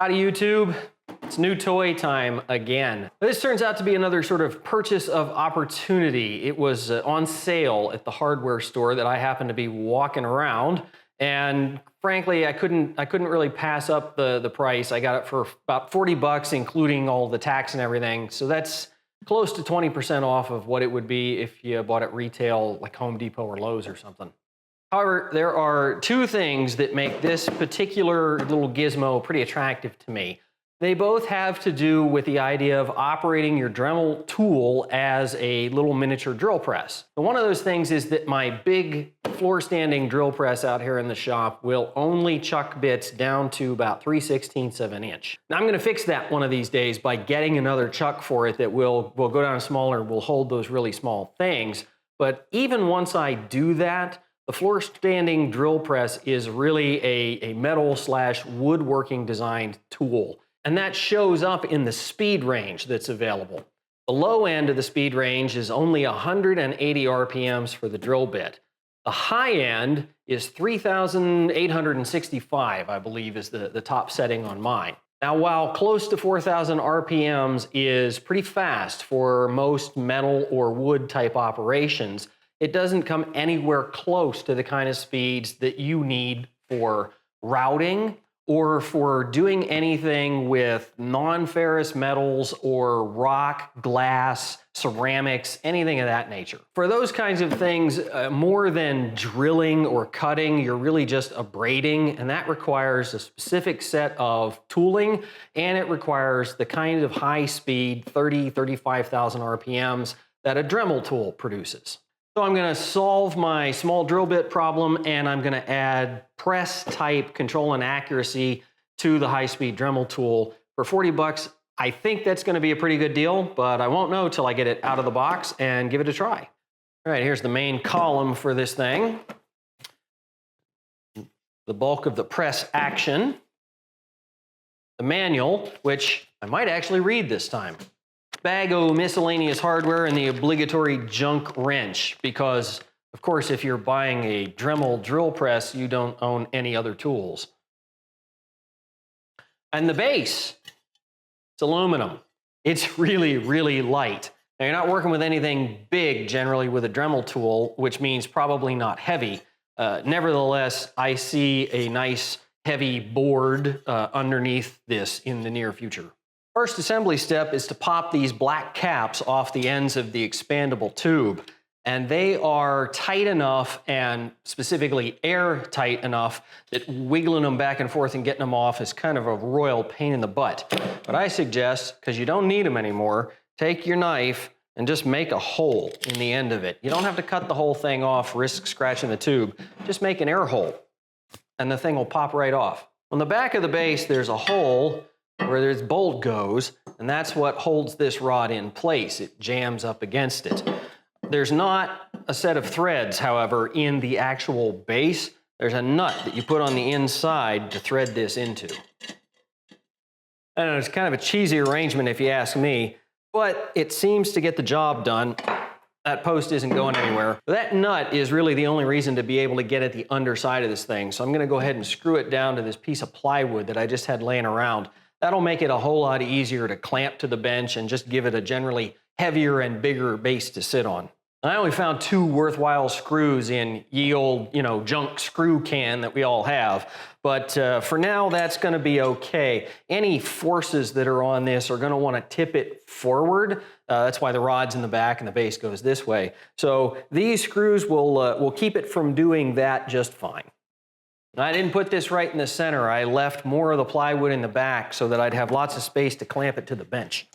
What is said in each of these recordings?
Howdy YouTube, it's new toy time again. This turns out to be another sort of purchase of opportunity. It was on sale at the hardware store that I happened to be walking around, and frankly I couldn't really pass up the price. I got it for about 40 bucks including all the tax and everything, so that's close to 20% off of what it would be if you bought it retail like Home Depot or Lowe's or something. However, there are two things that make this particular little gizmo pretty attractive to me. They both have to do with the idea of operating your Dremel tool as a little miniature drill press. And one of those things is that my big floor standing drill press out here in the shop will only chuck bits down to about 3/16 of an inch. Now I'm going to fix that one of these days by getting another chuck for it that will go down smaller, will hold those really small things. But even once I do that, the floor standing drill press is really a metal/woodworking designed tool. And that shows up in the speed range that's available. The low end of the speed range is only 180 RPMs for the drill bit. The high end is 3,865, I believe is the top setting on mine. Now, while close to 4,000 RPMs is pretty fast for most metal or wood type operations, it doesn't come anywhere close to the kind of speeds that you need for routing or for doing anything with non-ferrous metals or rock, glass, ceramics, anything of that nature. For those kinds of things, more than drilling or cutting, you're really just abrading, and that requires a specific set of tooling, and it requires the kind of high speed, 35,000 RPMs that a Dremel tool produces. So I'm going to solve my small drill bit problem, and I'm going to add press type control and accuracy to the high-speed Dremel tool for 40 bucks. I think that's going to be a pretty good deal, but I won't know till I get it out of the box and give it a try. All right, here's the main column for this thing. The bulk of the press action. The manual, which I might actually read this time. Bag of miscellaneous hardware and the obligatory junk wrench, because of course if you're buying a Dremel drill press you don't own any other tools. And the base, it's aluminum. It's really light. Now you're not working with anything big generally with a Dremel tool, which means probably not heavy. Nevertheless, I see a nice heavy board underneath this in the near future. First assembly step is to pop these black caps off the ends of the expandable tube. And they are tight enough, and specifically airtight enough, that wiggling them back and forth and getting them off is kind of a royal pain in the butt. But I suggest, because you don't need them anymore, take your knife and just make a hole in the end of it. You don't have to cut the whole thing off, risk scratching the tube. Just make an air hole, and the thing will pop right off. On the back of the base, there's a hole where this bolt goes, and that's what holds this rod in place. It jams up against it. There's not a set of threads, however, in the actual base. There's a nut that you put on the inside to thread this into. I know it's kind of a cheesy arrangement if you ask me, but it seems to get the job done. That post isn't going anywhere. That nut is really the only reason to be able to get at the underside of this thing, so I'm gonna go ahead and screw it down to this piece of plywood that I just had laying around. That'll make it a whole lot easier to clamp to the bench and just give it a generally heavier and bigger base to sit on. And I only found two worthwhile screws in ye old, junk screw can that we all have. But for now, that's gonna be okay. Any forces that are on this are gonna wanna tip it forward. That's why the rod's in the back and the base goes this way. So these screws will keep it from doing that just fine. I didn't put this right in the center. I left more of the plywood in the back so that I'd have lots of space to clamp it to the bench.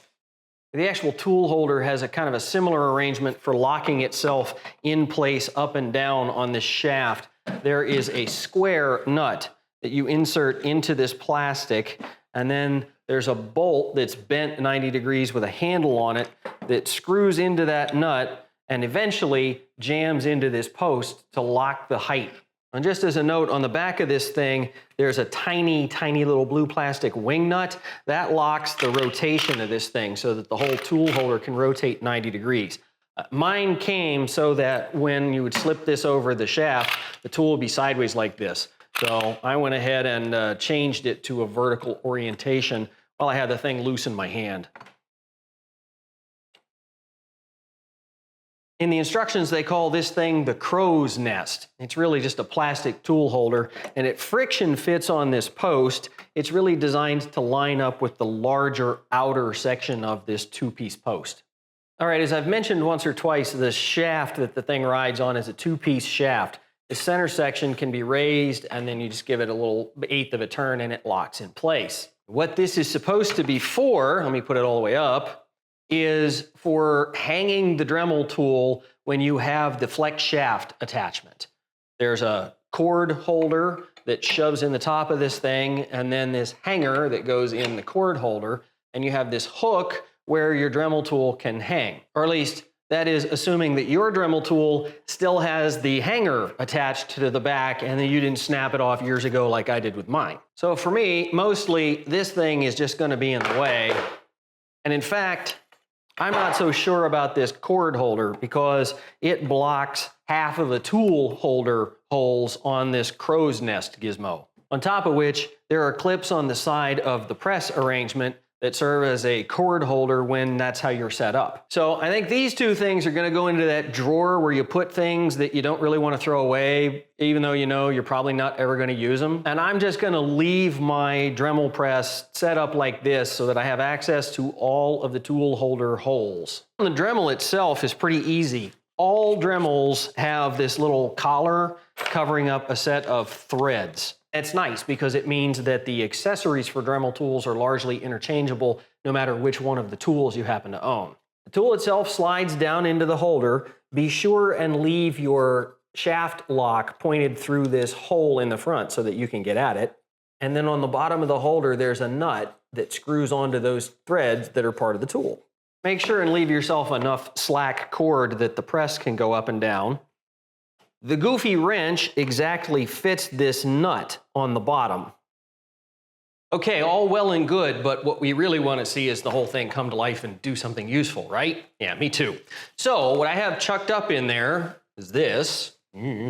The actual tool holder has a kind of a similar arrangement for locking itself in place up and down on this shaft. There is a square nut that you insert into this plastic, and then there's a bolt that's bent 90 degrees with a handle on it that screws into that nut and eventually jams into this post to lock the height. And just as a note, on the back of this thing, there's a tiny little blue plastic wing nut. That locks the rotation of this thing so that the whole tool holder can rotate 90 degrees. Mine came so that when you would slip this over the shaft, the tool would be sideways like this. So I went ahead and changed it to a vertical orientation while I had the thing loose in my hand. In the instructions, they call this thing the crow's nest. It's really just a plastic tool holder, and it friction fits on this post. It's really designed to line up with the larger outer section of this two-piece post. All right, as I've mentioned once or twice, the shaft that the thing rides on is a two-piece shaft. The center section can be raised, and then you just give it a little eighth of a turn, and it locks in place. What this is supposed to be for, let me put it all the way up, is for hanging the Dremel tool when you have the flex shaft attachment. There's a cord holder that shoves in the top of this thing, and then this hanger that goes in the cord holder, and you have this hook where your Dremel tool can hang. Or at least that is assuming that your Dremel tool still has the hanger attached to the back and then you didn't snap it off years ago like I did with mine. So for me, mostly this thing is just going to be in the way. And in fact, I'm not so sure about this cord holder because it blocks half of the tool holder holes on this crow's nest gizmo. On top of which, there are clips on the side of the press arrangement that serve as a cord holder when that's how you're set up. So I think these two things are gonna go into that drawer where you put things that you don't really wanna throw away, even though you know you're probably not ever gonna use them. And I'm just gonna leave my Dremel press set up like this so that I have access to all of the tool holder holes. The Dremel itself is pretty easy. All Dremels have this little collar covering up a set of threads. It's nice because it means that the accessories for Dremel tools are largely interchangeable no matter which one of the tools you happen to own. The tool itself slides down into the holder. Be sure and leave your shaft lock pointed through this hole in the front so that you can get at it. And then on the bottom of the holder, there's a nut that screws onto those threads that are part of the tool. Make sure and leave yourself enough slack cord that the press can go up and down. The goofy wrench exactly fits this nut on the bottom. Okay, all well and good, but what we really want to see is the whole thing come to life and do something useful, right? Yeah, me too. So what I have chucked up in there is this.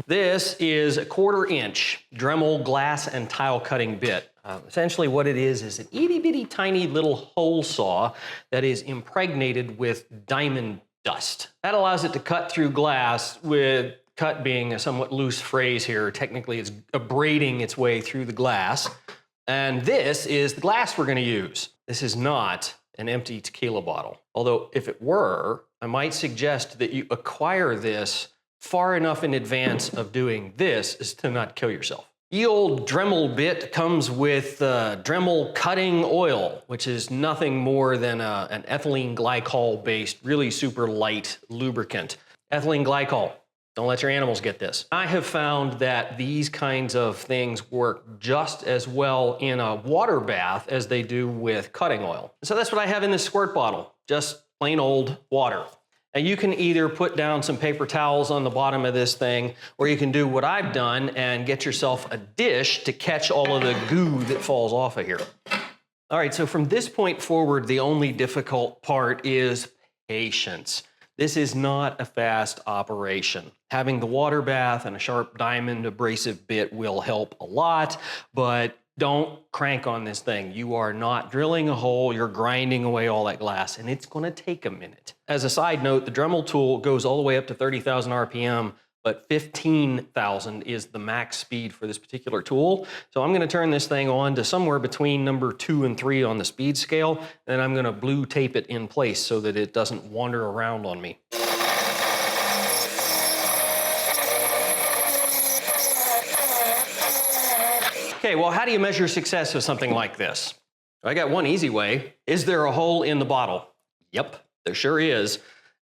This is a 1/4 inch Dremel glass and tile cutting bit. Essentially what it is an itty bitty tiny little hole saw that is impregnated with diamond dust. That allows it to cut through glass, with cut being a somewhat loose phrase here. Technically it's abrading its way through the glass. And this is the glass we're gonna use. This is not an empty tequila bottle. Although if it were, I might suggest that you acquire this far enough in advance of doing this as to not kill yourself. The old Dremel bit comes with Dremel cutting oil, which is nothing more than an ethylene glycol-based, really super light lubricant. Ethylene glycol. Don't let your animals get this. I have found that these kinds of things work just as well in a water bath as they do with cutting oil. So that's what I have in this squirt bottle, just plain old water. And you can either put down some paper towels on the bottom of this thing, or you can do what I've done and get yourself a dish to catch all of the goo that falls off of here. All right, so from this point forward, the only difficult part is patience. This is not a fast operation. Having the water bath and a sharp diamond abrasive bit will help a lot, but don't crank on this thing. You are not drilling a hole, you're grinding away all that glass, and it's gonna take a minute. As a side note, the Dremel tool goes all the way up to 30,000 RPM, but 15,000 is the max speed for this particular tool. So I'm gonna turn this thing on to somewhere between number 2 and 3 on the speed scale, and I'm gonna blue tape it in place so that it doesn't wander around on me. Okay, well, how do you measure success of something like this? I got one easy way. Is there a hole in the bottle? Yep, there sure is.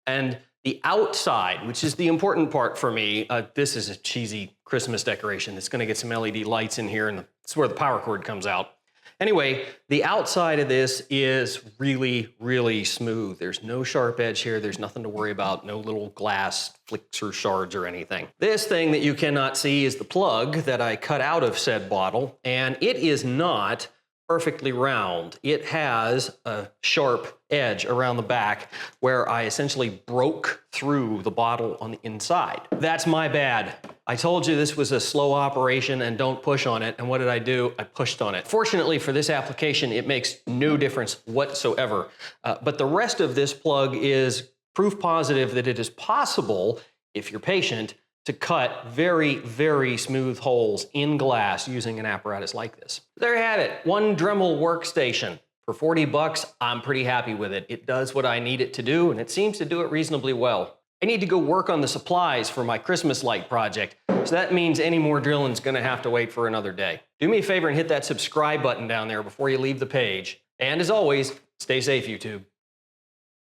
And the outside, which is the important part for me, this is a cheesy Christmas decoration. It's gonna get some LED lights in here, and that's where the power cord comes out. Anyway, the outside of this is really, really smooth. There's no sharp edge here. There's nothing to worry about. No little glass flicks or shards or anything. This thing that you cannot see is the plug that I cut out of said bottle, and it is not perfectly round. It has a sharp edge around the back where I essentially broke through the bottle on the inside. That's my bad. I told you this was a slow operation and don't push on it. And what did I do? I pushed on it. Fortunately for this application, it makes no difference whatsoever. But the rest of this plug is proof positive that it is possible, if you're patient, to cut very, very smooth holes in glass using an apparatus like this. There you have it, one Dremel Workstation. For 40 bucks, I'm pretty happy with it. It does what I need it to do, and it seems to do it reasonably well. I need to go work on the supplies for my Christmas light project, so that means any more drilling's gonna have to wait for another day. Do me a favor and hit that subscribe button down there before you leave the page. And as always, stay safe, YouTube.